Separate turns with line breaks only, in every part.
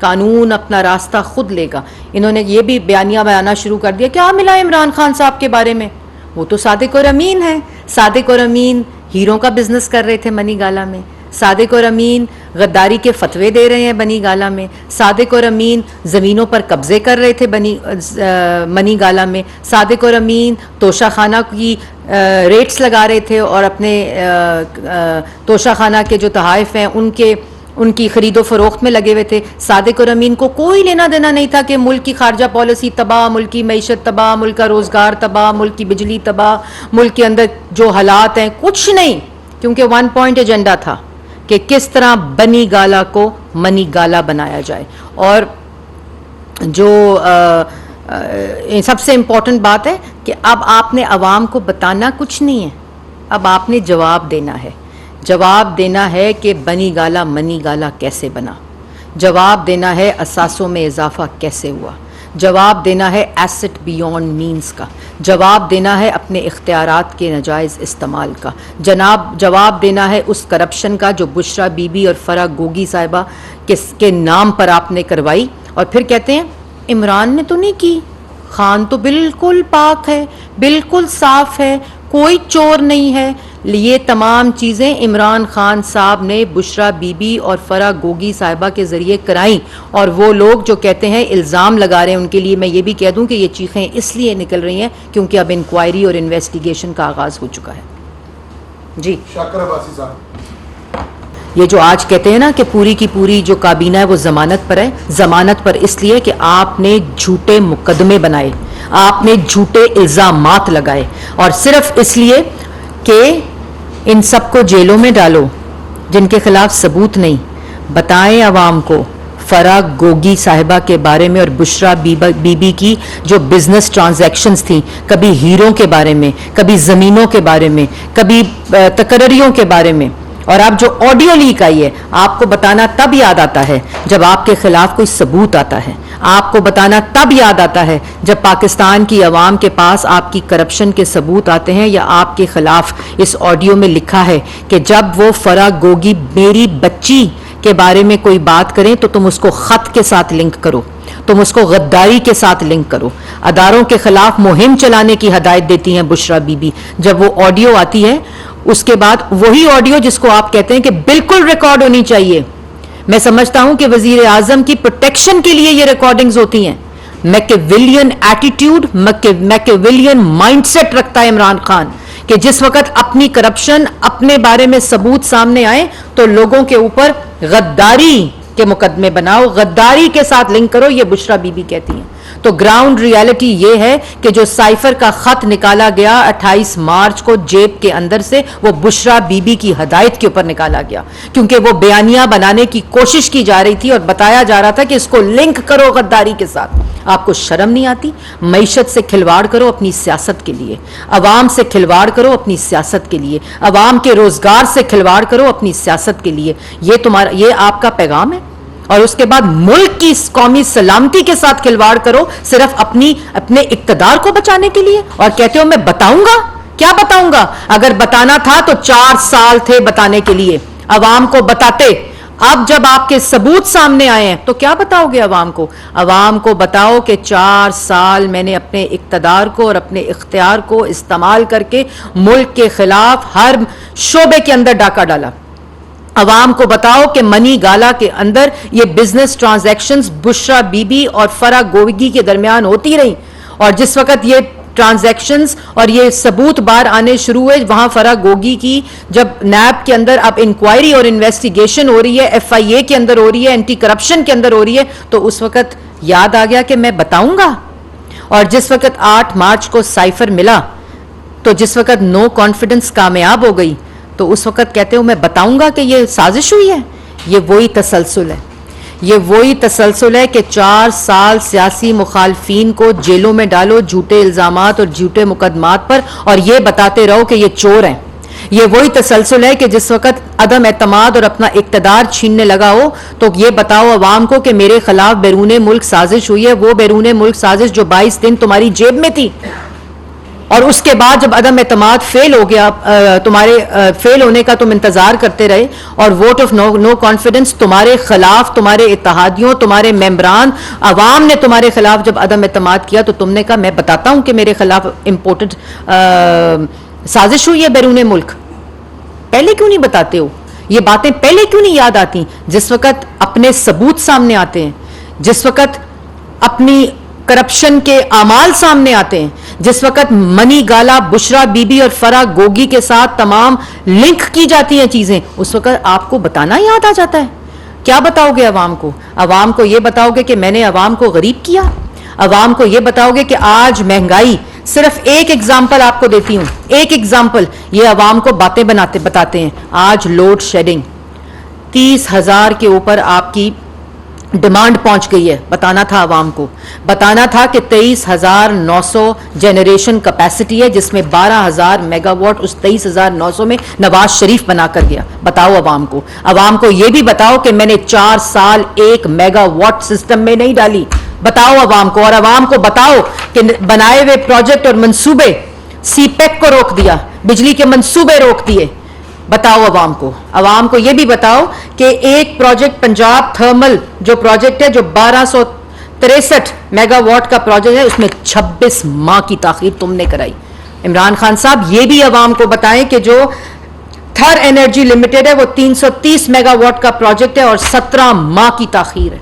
قانون اپنا راستہ خود لے گا. انہوں نے یہ بھی بیانیہ بیانا شروع کر دیا. کیا ملا عمران خان صاحب کے بارے میں؟ وہ تو صادق اور امین ہیں. صادق اور امین ہیروں کا بزنس کر رہے تھے منی گالا میں. صادق اور امین غداری کے فتوے دے رہے ہیں بنی گالا میں. صادق اور امین زمینوں پر قبضے کر رہے تھے منی گالا میں. صادق اور امین توشہ خانہ کی ریٹس لگا رہے تھے اور اپنے توشہ خانہ کے جو تحائف ہیں ان کی خرید و فروخت میں لگے ہوئے تھے. صادق اور امین کو کوئی لینا دینا نہیں تھا کہ ملک کی خارجہ پالیسی تباہ, ملک کی معیشت تباہ, ملک کا روزگار تباہ, ملک کی بجلی تباہ, ملک کے اندر جو حالات ہیں, کچھ نہیں. کیونکہ 1 پوائنٹ ایجنڈا تھا کہ کس طرح بنی گالا کو منی گالا بنایا جائے. اور جو سب سے امپورٹنٹ بات ہے کہ اب آپ نے عوام کو بتانا کچھ نہیں ہے, اب آپ نے جواب دینا ہے. جواب دینا ہے کہ بنی گالا منی گالا کیسے بنا. جواب دینا ہے اثاثوں میں اضافہ کیسے ہوا. جواب دینا ہے ایسٹ بیونڈ مینز کا. جواب دینا ہے اپنے اختیارات کے ناجائز استعمال کا. جواب دینا ہے اس کرپشن کا جو بشرا بی بی اور فرح گوگی صاحبہ کے نام پر آپ نے کروائی. اور پھر کہتے ہیں عمران نے تو نہیں کی, خان تو بالکل پاک ہے, بالکل صاف ہے, کوئی چور نہیں ہے. یہ تمام چیزیں عمران خان صاحب نے بشرا بی بی اور فرح گوگی صاحبہ کے ذریعے کرائیں. اور وہ لوگ جو کہتے ہیں الزام لگا رہے ہیں, ان کے لیے میں یہ بھی کہہ دوں کہ یہ چیخیں اس لیے نکل رہی ہیں کیونکہ اب انکوائری اور انویسٹیگیشن کا آغاز ہو چکا ہے. جی
شاکر عباسی صاحب,
یہ جو آج کہتے ہیں نا کہ پوری کی پوری جو کابینہ ہے وہ ضمانت پر ہے. ضمانت پر اس لیے کہ آپ نے جھوٹے مقدمے بنائے, آپ نے جھوٹے الزامات لگائے, اور صرف اس لیے کہ ان سب کو جیلوں میں ڈالو جن کے خلاف ثبوت نہیں. بتائیں عوام کو فرح گوگی صاحبہ کے بارے میں اور بشرا بی بی کی جو بزنس ٹرانزیکشنز تھیں, کبھی ہیروں کے بارے میں, کبھی زمینوں کے بارے میں, کبھی تقرریوں کے بارے میں. اور اب جو آڈیو لیک آئی ہے, آپ کو بتانا تب یاد آتا ہے جب آپ کے خلاف کوئی ثبوت آتا ہے. آپ کو بتانا تب یاد آتا ہے جب پاکستان کی عوام کے پاس آپ کی کرپشن کے ثبوت آتے ہیں, یا آپ کے خلاف اس آڈیو میں لکھا ہے کہ جب وہ فرح گوگی میری بچی کے بارے میں کوئی بات کریں تو تم اس کو خط کے ساتھ لنک کرو, تم اس کو غداری کے ساتھ لنک کرو. اداروں کے خلاف مہم چلانے کی ہدایت دیتی ہیں بشرا بی بی. جب وہ آڈیو آتی ہے, اس کے بعد وہی آڈیو جس کو آپ کہتے ہیں کہ بالکل ریکارڈ ہونی چاہیے, میں سمجھتا ہوں کہ وزیر اعظم کی پروٹیکشن کے لیے یہ ریکارڈنگز ہوتی ہیں. میکیویلین ایٹیٹیوڈ, میکیویلین مائنڈ سیٹ رکھتا ہے عمران خان کہ جس وقت اپنی کرپشن, اپنے بارے میں ثبوت سامنے آئے تو لوگوں کے اوپر غداری کے مقدمے بناؤ, غداری کے ساتھ لنک کرو. یہ بشرا بی بی کہتی ہیں. تو گراؤنڈ ریالٹی یہ ہے کہ جو سائفر کا خط نکالا گیا 28 مارچ کو جیب کے اندر سے, وہ بشرا بی بی کی ہدایت کے اوپر نکالا گیا, کیونکہ وہ بیانیہ بنانے کی کوشش کی جا رہی تھی اور بتایا جا رہا تھا کہ اس کو لنک کرو غداری کے ساتھ. آپ کو شرم نہیں آتی؟ معیشت سے کھلواڑ کرو اپنی سیاست کے لیے, عوام سے کھلواڑ کرو اپنی سیاست کے لیے, عوام کے روزگار سے کھلواڑ کرو اپنی سیاست کے لیے. یہ آپ کا پیغام ہے. اور اس کے بعد ملک کی قومی سلامتی کے ساتھ کھلواڑ کرو صرف اپنے اقتدار کو بچانے کے لیے, اور کہتے ہو میں بتاؤں گا. کیا بتاؤں گا؟ اگر بتانا تھا تو 4 سال تھے بتانے کے لیے, عوام کو بتاتے. اب جب آپ کے ثبوت سامنے آئے ہیں تو کیا بتاؤ گے عوام کو؟ عوام کو بتاؤ کہ 4 سال میں نے اپنے اقتدار کو اور اپنے اختیار کو استعمال کر کے ملک کے خلاف ہر شعبے کے اندر ڈاکہ ڈالا. عوام کو بتاؤ کہ منی گالا کے اندر یہ business transactions Bushra be be اور فرح گوگی کے درمیان ہوتی رہی, اور جس وقت یہ ٹرانزیکشنز اور یہ ثبوت بار آنے شروع ہوئے, وہاں فرح گوگی کی جب نیب کے اندر اب انکوائری اور انویسٹیگیشن ہو رہی ہے, FIA کے اندر ہو رہی ہے, اینٹی کرپشن کے اندر ہو رہی ہے, تو اس وقت یاد آ گیا کہ میں بتاؤں گا. اور جس وقت 8 مارچ کو سائفر ملا, تو جس وقت نو کانفیڈنس کامیاب ہو گئی, تو اس وقت کہتے ہو میں بتاؤں گا کہ یہ سازش ہوئی ہے. یہ وہی تسلسل ہے, یہ وہی تسلسل ہے کہ 4 سال سیاسی مخالفین کو جیلوں میں ڈالو جھوٹے الزامات اور جھوٹے مقدمات پر, اور یہ بتاتے رہو کہ یہ چور ہیں. یہ وہی تسلسل ہے کہ جس وقت عدم اعتماد اور اپنا اقتدار چھیننے لگا ہو تو یہ بتاؤ عوام کو کہ میرے خلاف بیرون ملک سازش ہوئی ہے, وہ بیرون ملک سازش جو 22 دن تمہاری جیب میں تھی. اور اس کے بعد جب عدم اعتماد فیل ہو گیا, تمہارے فیل ہونے کا تم انتظار کرتے رہے, اور ووٹ آف نو کانفیڈنس تمہارے خلاف, تمہارے اتحادیوں, تمہارے ممبران, عوام نے تمہارے خلاف جب عدم اعتماد کیا, تو تم نے کہا میں بتاتا ہوں کہ میرے خلاف امپورٹڈ سازش ہوئی ہے بیرون ملک. پہلے کیوں نہیں بتاتے ہو یہ باتیں؟ پہلے کیوں نہیں یاد آتی جس وقت اپنے ثبوت سامنے آتے ہیں, جس وقت اپنی کرپشن کے اعمال سامنے آتے ہیں, جس وقت منی گالا, بشرا بی بی اور فرا گوگی کے ساتھ تمام لنک کی جاتی ہیں چیزیں, اس وقت آپ کو بتانا یاد آ جاتا ہے. کیا بتاؤ گے عوام کو؟ عوام کو یہ بتاؤ گے کہ میں نے عوام کو غریب کیا؟ عوام کو یہ بتاؤ گے کہ آج مہنگائی, صرف ایک ایگزامپل آپ کو دیتی ہوں, ایک ایگزامپل, یہ عوام کو باتیں بتاتے ہیں. آج لوڈ شیڈنگ 30,000 کے اوپر آپ کی ڈیمانڈ پہنچ گئی ہے. بتانا تھا عوام کو, بتانا تھا کہ 23,900 جنریشن کیپیسٹی ہے, جس میں 12,000 میگا واٹ اس 23,900 میں نواز شریف بنا کر گیا. بتاؤ عوام کو. عوام کو یہ بھی بتاؤ کہ میں نے 4 سال 1 میگا واٹ سسٹم میں نہیں ڈالی. بتاؤ عوام کو. اور عوام کو بتاؤ کہ بنائے ہوئے پروجیکٹ اور منصوبے, سی پیک کو روک دیا, بجلی کے منصوبے روک دیے. بتاؤ عوام کو. عوام کو یہ بھی بتاؤ کہ ایک پروجیکٹ پنجاب تھرمل جو پروجیکٹ ہے, جو 1263 میگا واٹ کا پروجیکٹ ہے, اس میں 26 ماہ کی تاخیر تم نے کرائی. عمران خان صاحب یہ بھی عوام کو بتائیں کہ جو تھر انرجی لمیٹڈ ہے وہ 330 میگا واٹ کا پروجیکٹ ہے اور 17 ماہ کی تاخیر ہے.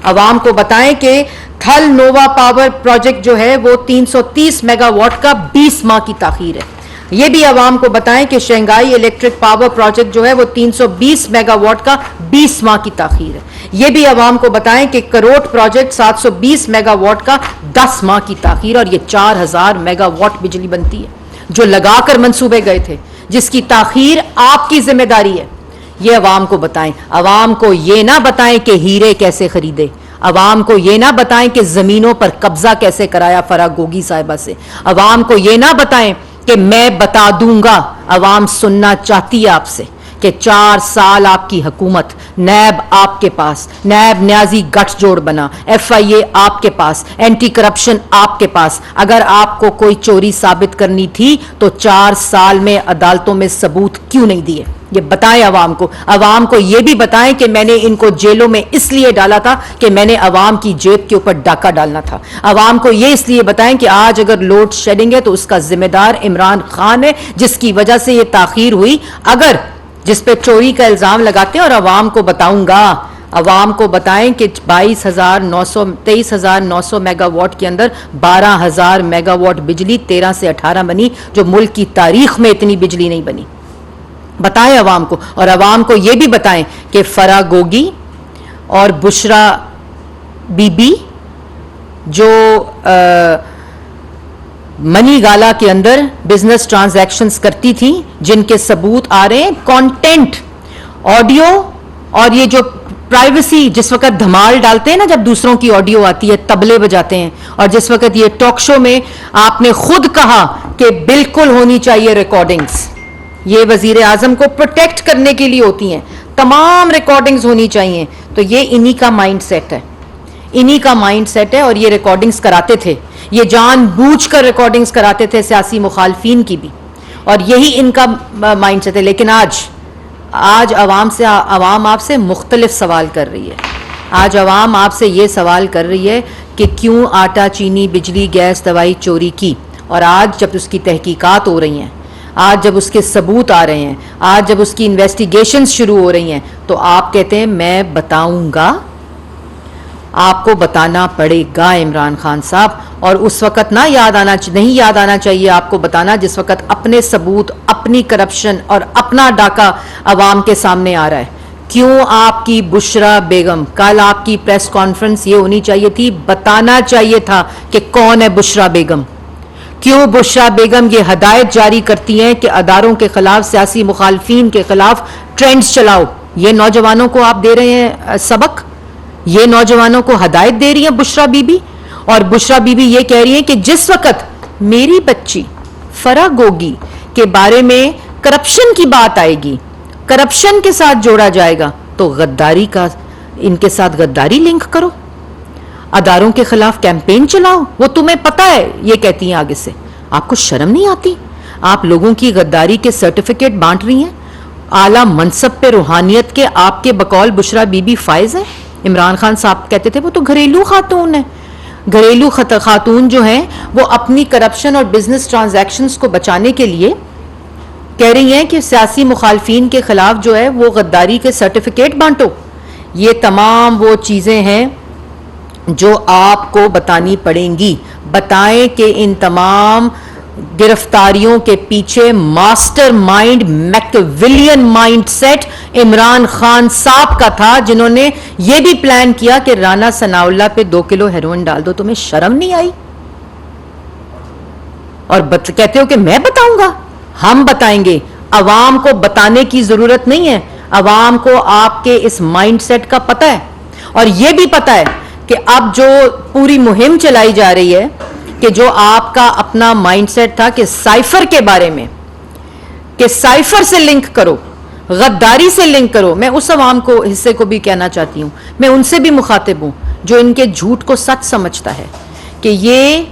عوام کو بتائیں کہ تھل نووا پاور پروجیکٹ جو ہے وہ 330 میگا واٹ کا 20 ماہ کی تاخیر ہے. یہ بھی عوام کو بتائیں کہ شنگھائی الیکٹرک پاور پروجیکٹ جو ہے وہ 320 میگا واٹ کا 20 ماہ کی تاخیر ہے. یہ بھی عوام کو بتائیں کہ کروٹ پروجیکٹ 720 میگا واٹ کا 10 ماہ کی تاخیر, اور یہ 4,000 میگا واٹ بجلی بنتی ہے جو لگا کر منصوبے گئے تھے, جس کی تاخیر آپ کی ذمہ داری ہے. یہ عوام کو بتائیں. عوام کو یہ نہ بتائیں کہ ہیرے کیسے خریدے, عوام کو یہ نہ بتائیں کہ زمینوں پر قبضہ کیسے کرایا فرا گوگی صاحبہ سے, عوام کو یہ نہ بتائیں کہ میں بتا دوں گا. عوام سننا چاہتی ہے آپ سے کہ 4 سال آپ کی حکومت, نیب آپ کے پاس, نیب نیازی گٹھ جوڑ بنا, FIA آپ کے پاس, اینٹی کرپشن آپ کے پاس. اگر آپ کو کوئی چوری ثابت کرنی تھی تو 4 سال میں عدالتوں میں ثبوت کیوں نہیں دیے؟ یہ بتائیں عوام کو. عوام کو یہ بھی بتائیں کہ میں نے ان کو جیلوں میں اس لیے ڈالا تھا کہ میں نے عوام کی جیب کے اوپر ڈاکہ ڈالنا تھا. عوام کو یہ اس لیے بتائیں کہ آج اگر لوڈ شیڈنگ ہے تو اس کا ذمہ دار عمران خان ہے, جس کی وجہ سے یہ تاخیر ہوئی. اگر جس پہ چوری کا الزام لگاتے ہیں, اور عوام کو بتاؤں گا, عوام کو بتائیں کہ 23,900 میگا واٹ کے اندر 12,000 میگا واٹ بجلی 13 سے 18 بنی, جو ملک کی تاریخ میں اتنی بجلی نہیں بنی. بتائیں عوام کو. اور عوام کو یہ بھی بتائیں کہ فرا گوگی اور بشرا بی بی جو منی گالا کے اندر بزنس ٹرانزیکشنز کرتی تھیں, جن کے ثبوت آ رہے ہیں, کانٹینٹ, آڈیو, اور یہ جو پرائیویسی, جس وقت دھمال ڈالتے ہیں نا جب دوسروں کی آڈیو آتی ہے, تبلے بجاتے ہیں, اور جس وقت یہ ٹاک شو میں آپ نے خود کہا کہ بالکل ہونی چاہیے ریکارڈنگز, یہ وزیر اعظم کو پروٹیکٹ کرنے کے لیے ہوتی ہیں, تمام ریکارڈنگز ہونی چاہیے. تو یہ انہی کا مائنڈ سیٹ ہے, انہی کا مائنڈ سیٹ ہے. اور یہ ریکارڈنگز کراتے تھے, یہ جان بوجھ کر ریکارڈنگز کراتے تھے سیاسی مخالفین کی بھی, اور یہی ان کا مائنڈ سیٹ ہے. لیکن آج عوام آپ سے مختلف سوال کر رہی ہے. آج عوام آپ سے یہ سوال کر رہی ہے کہ کیوں آٹا, چینی, بجلی, گیس, دوائی چوری کی. اور آج جب اس کی تحقیقات ہو رہی ہیں, آج جب اس کے ثبوت آ رہے ہیں, آج جب اس کی انویسٹیگیشنز شروع ہو رہی ہیں, تو آپ کہتے ہیں میں بتاؤں گا. آپ کو بتانا پڑے گا عمران خان صاحب. اور اس وقت نہیں یاد آنا چاہیے آپ کو بتانا جس وقت اپنے ثبوت, اپنی کرپشن اور اپنا ڈاکہ عوام کے سامنے آ رہا ہے. کیوں آپ کی بشرا بیگم, کل آپ کی پریس کانفرنس یہ ہونی چاہیے تھی, بتانا چاہیے تھا کہ کون ہے بشرا بیگم. کیوں بشرا بیگم یہ ہدایت جاری کرتی ہیں کہ اداروں کے خلاف, سیاسی مخالفین کے خلاف ٹرینڈز چلاؤ. یہ نوجوانوں کو آپ دے رہے ہیں سبق, یہ نوجوانوں کو ہدایت دے رہی ہیں بشرا بی بی. اور بشرا بی بی یہ کہہ رہی ہیں کہ جس وقت میری بچی فرا گوگی کے بارے میں کرپشن کی بات آئے گی, کرپشن کے ساتھ جوڑا جائے گا, تو غداری کا, ان کے ساتھ غداری لنک کرو, اداروں کے خلاف کیمپین چلاؤ. وہ تمہیں پتا ہے, یہ کہتی ہیں آگے سے, آپ کو شرم نہیں آتی؟ آپ لوگوں کی غداری کے سرٹیفکیٹ بانٹ رہی ہیں. اعلیٰ منصب پہ روحانیت کے آپ کے بقول بشرا بی بی فائز ہیں. عمران خان صاحب کہتے تھے وہ تو گھریلو خاتون ہیں. گھریلو خاتون جو ہیں وہ اپنی کرپشن اور بزنس ٹرانزیکشنز کو بچانے کے لیے کہہ رہی ہیں کہ سیاسی مخالفین کے خلاف جو ہے وہ غداری کے سرٹیفکیٹ بانٹو. یہ تمام وہ چیزیں ہیں جو آپ کو بتانی پڑیں گی. بتائیں کہ ان تمام گرفتاریوں کے پیچھے mastermind Machiavellian mindset Imran Khan صاحب کا تھا, جنہوں نے یہ بھی پلان کیا کہ رانا ثناء اللہ پہ 2 کلو ہیروئن ڈال دو. تمہیں شرم نہیں آئی؟ اور کہتے ہو کہ میں بتاؤں گا. ہم بتائیں گے. عوام کو بتانے کی ضرورت نہیں ہے. عوام کو آپ کے اس مائنڈ سیٹ کا پتہ ہے, اور یہ بھی پتہ ہے کہ اب جو پوری مہم چلائی جا رہی ہے کہ جو آپ کا اپنا مائنڈ سیٹ تھا کہ سائفر کے بارے میں, کہ سائفر سے لنک کرو, غداری سے لنک کرو. میں اس عوام کو حصے کو بھی کہنا چاہتی ہوں, میں ان سے بھی مخاطب ہوں جو ان کے جھوٹ کو سچ سمجھتا ہے کہ یہ